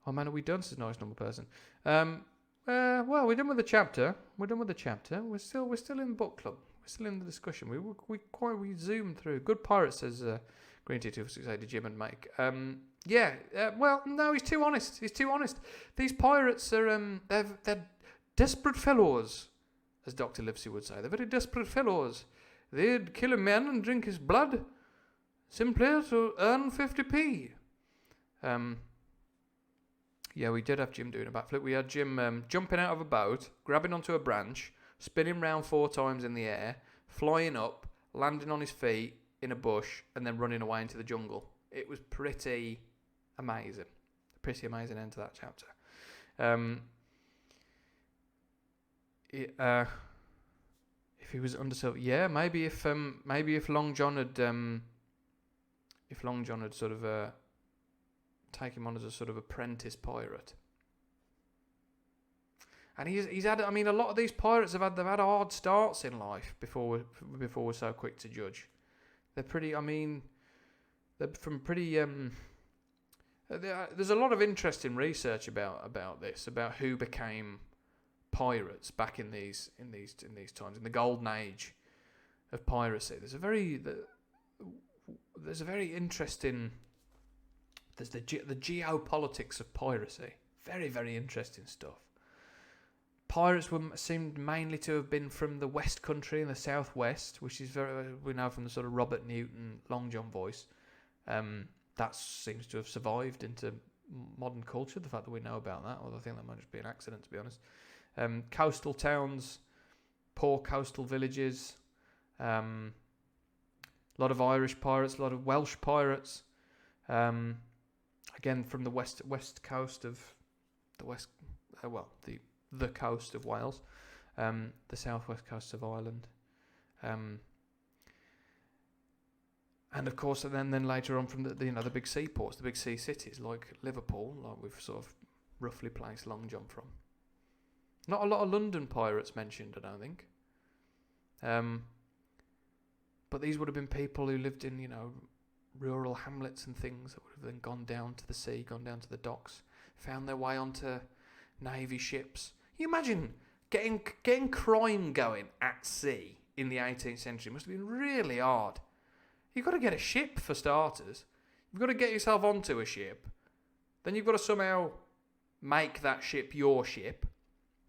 Oh man, are we done? Says nice normal person. Well, we're done with the chapter. We're still in book club. We're still in the discussion. We zoomed through. Good pirate, says Green Tea 268. Did Jim and Mike? Well, no, he's too honest. These pirates are they're desperate fellows, as Dr. Livesey would say. They're very desperate fellows. They'd kill a man and drink his blood simply to earn 50p. Yeah, we did have Jim doing a backflip. We had Jim jumping out of a boat, grabbing onto a branch, spinning round 4 times in the air, flying up, landing on his feet in a bush, and then running away into the jungle. It was pretty amazing. Pretty amazing end to that chapter. If he was underserved, yeah, maybe if Long John had sort of take him on as a sort of apprentice pirate. And he's had. I mean, a lot of these pirates they've had hard starts in life before we're so quick to judge. They're pretty. I mean, they're from pretty. There's a lot of interesting research about this, about who became pirates back in these times, in the golden age of piracy. There's a very interesting. There's the geopolitics of piracy. Very, very interesting stuff. Pirates seemed mainly to have been from the West Country and the Southwest, which is we know from the sort of Robert Newton Long John voice. That seems to have survived into modern culture. The fact that we know about that, although I think that might just be an accident, to be honest. Coastal towns, poor coastal villages. A lot of Irish pirates, a lot of Welsh pirates. Again, from the west coast of the west, the coast of Wales, the southwest coast of Ireland, and of course, and then later on from the big seaports, the big sea cities like Liverpool, like we've sort of roughly placed Long John from. Not a lot of London pirates mentioned, I don't think. But these would have been people who lived in rural hamlets and things that would have then gone down to the sea, gone down to the docks, found their way onto navy ships. You imagine getting crime going at sea in the 18th century must have been really hard. You've got to get a ship for starters. You've got to get yourself onto a ship. Then you've got to somehow make that ship your ship.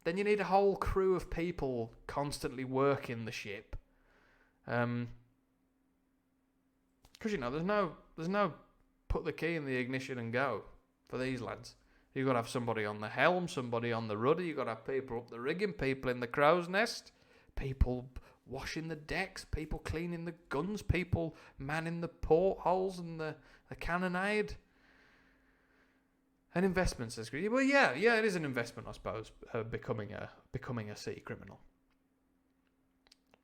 Then you need a whole crew of people constantly working the ship. Because there's no put the key in the ignition and go for these lads. You've got to have somebody on the helm, somebody on the rudder. You've got to have people up the rigging, people in the crow's nest, people washing the decks, people cleaning the guns, people manning the portholes and the cannonade. An investment, says Green. Well, yeah, it is an investment, I suppose. Becoming a sea criminal.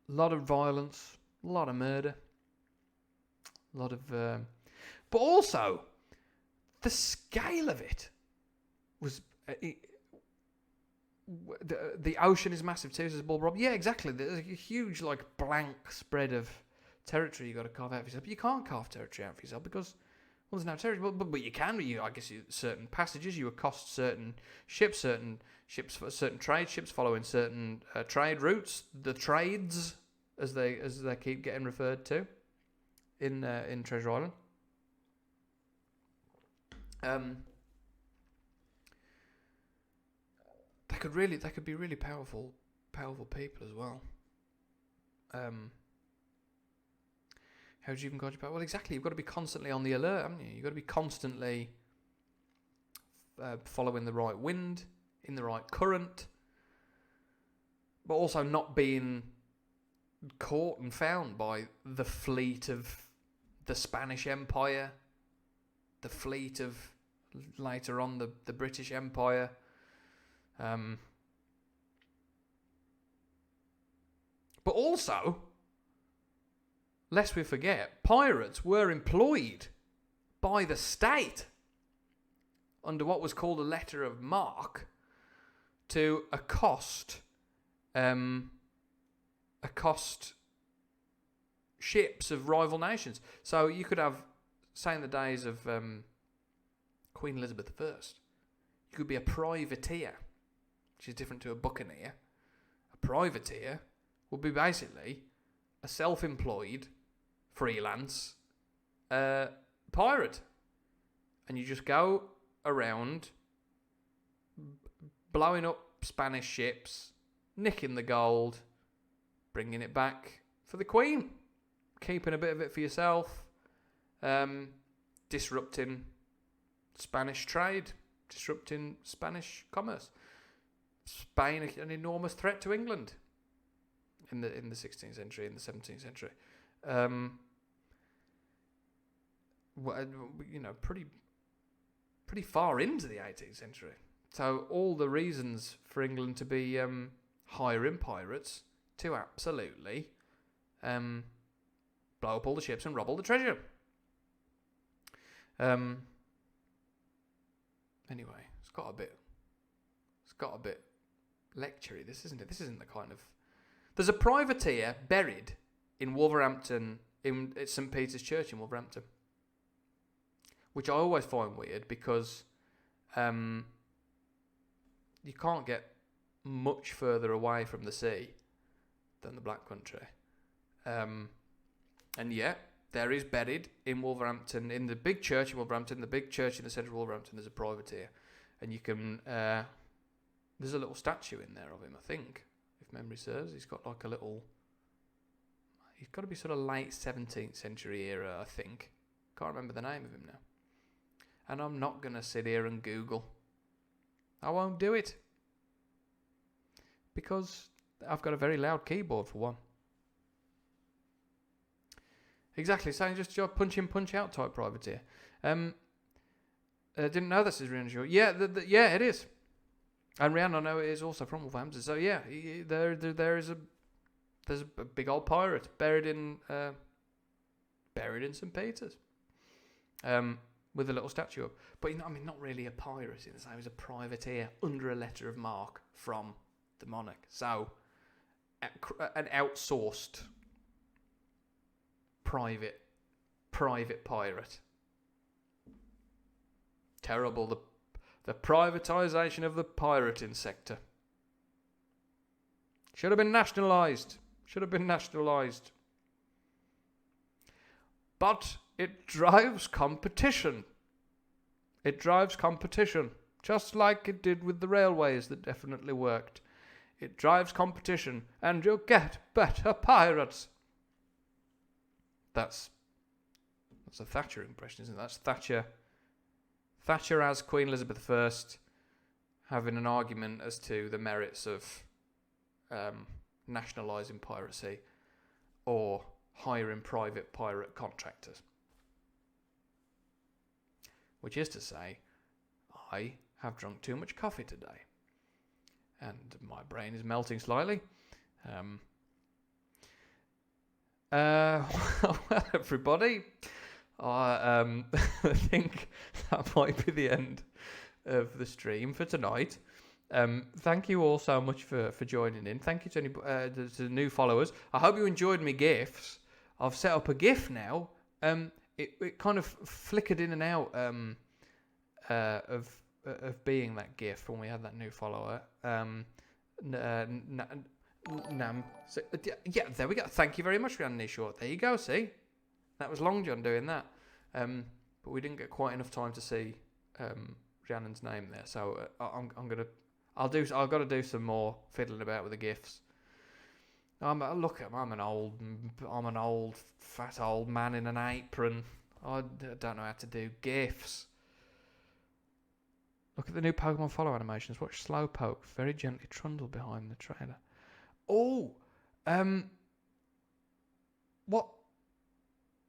A lot of violence, a lot of murder. A lot of, but also the scale of it was. The ocean is massive too, says Bob Rob. Yeah, exactly. There's a huge blank spread of territory you got to carve out for yourself. But you can't carve territory out for yourself because there's no territory. But you can. I guess certain passages you accost certain ships following certain trade routes. The trades as they keep getting referred to. In Treasure Island. They could be really powerful people as well. How do you even guard your power? Well, exactly. You've got to be constantly on the alert, haven't you? You've got to be constantly following the right wind, in the right current, but also not being caught and found by the fleet of the Spanish Empire, the fleet of later on the British Empire. But also, lest we forget, pirates were employed by the state under what was called a letter of marque to accost ships of rival nations. So you could have, say in the days of Queen Elizabeth I, could be a privateer, which is different to a buccaneer. A privateer would be basically a self-employed, freelance pirate. And you just go around blowing up Spanish ships, nicking the gold, bringing it back for the Queen, keeping a bit of it for yourself, disrupting Spanish trade, disrupting Spanish commerce. Spain, an enormous threat to England in the 16th century, in the 17th century. Pretty far into the 18th century. So all the reasons for England to be hiring pirates to absolutely blow up all the ships and rob all the treasure. Anyway, it's got a bit lectury, this, isn't it? This isn't the kind of... There's a privateer buried in Wolverhampton, in St. Peter's Church in Wolverhampton, which I always find weird because you can't get much further away from the sea than the Black Country. And yet, there is buried in Wolverhampton, in the big church in Wolverhampton, the big church in the centre of Wolverhampton, there's a privateer. And you can... there's a little statue in there of him, I think, if memory serves. He's got like a little... He's got to be sort of late 17th century era, I think. Can't remember the name of him now. And I'm not going to sit here and Google. I won't do it. Because I've got a very loud keyboard for one. Exactly, so just your punch in, punch out type privateer. Didn't know this is really sure. Yeah, yeah, it is. And Rihanna, I know it is also from Wolverhampton. So yeah, there's a big old pirate buried in St. Peter's, with a little statue up. But not really a pirate in the same. He was a privateer under a letter of marque from the monarch. So an outsourced private pirate. Terrible, the privatisation of the pirating sector. Should have been nationalised. But it drives competition. Just like it did with the railways that definitely worked. It drives competition and you'll get better pirates. That's a Thatcher impression, isn't it? That's Thatcher as Queen Elizabeth I having an argument as to the merits of nationalising piracy or hiring private pirate contractors. Which is to say, I have drunk too much coffee today. And my brain is melting slightly. Well, everybody, I think that might be the end of the stream for tonight. Thank you all so much for joining in. Thank you to the new followers. I hope you enjoyed my GIFs. I've set up a GIF now. It kind of flickered in and out of being that GIF when we had that new follower. Nam. So, yeah, there we go. Thank you very much, Rhiannon Short. There you go. See, that was Long John doing that. But we didn't get quite enough time to see Rhiannon's name there. So I've got to do some more fiddling about with the GIFs. I'm an old fat old man in an apron. I don't know how to do GIFs. Look at the new Pokemon follow animations. Watch Slowpoke very gently trundle behind the trailer. Oh, what?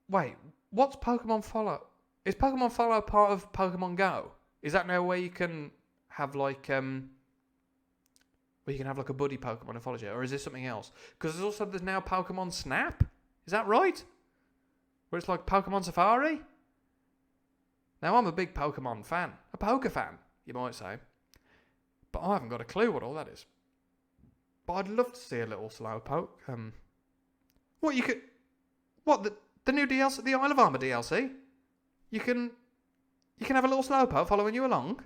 Wait, what's Pokemon Follow? Is Pokemon Follow part of Pokemon Go? Is that now where you can have like a buddy Pokemon and follow you, or is this something else? Because there's now Pokemon Snap. Is that right? Where it's like Pokemon Safari. Now I'm a big Pokemon fan, a Poke fan, you might say, but I haven't got a clue what all that is. But I'd love to see a little Slowpoke. The new DLC, the Isle of Armor DLC? You can have a little Slowpoke following you along?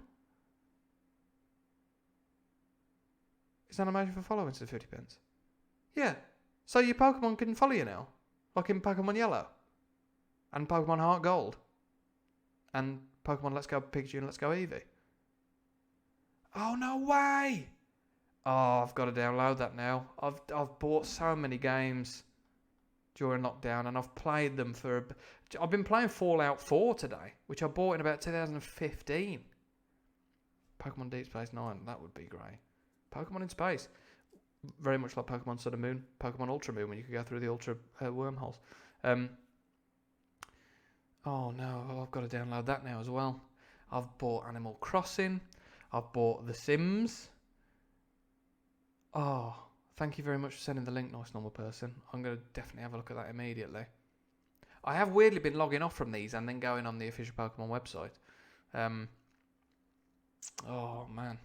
Is animation for following to 50 pence? Yeah. So your Pokemon can follow you now? Like in Pokemon Yellow? And Pokemon Heart Gold? And Pokemon Let's Go Pikachu and Let's Go Eevee? Oh, no way! Oh, I've got to download that now. I've bought so many games during lockdown, and I've played them for... I've been playing Fallout 4 today, which I bought in about 2015. Pokemon Deep Space Nine, that would be great. Pokemon in space. Very much like Pokemon Sun and Moon, Pokemon Ultra Moon, when you could go through the Ultra wormholes. Oh no, I've got to download that now as well. I've bought Animal Crossing. I've bought The Sims. Oh, thank you very much for sending the link, nice normal person. I'm going to definitely have a look at that immediately. I have weirdly been logging off from these and then going on the official Pokemon website. Oh man.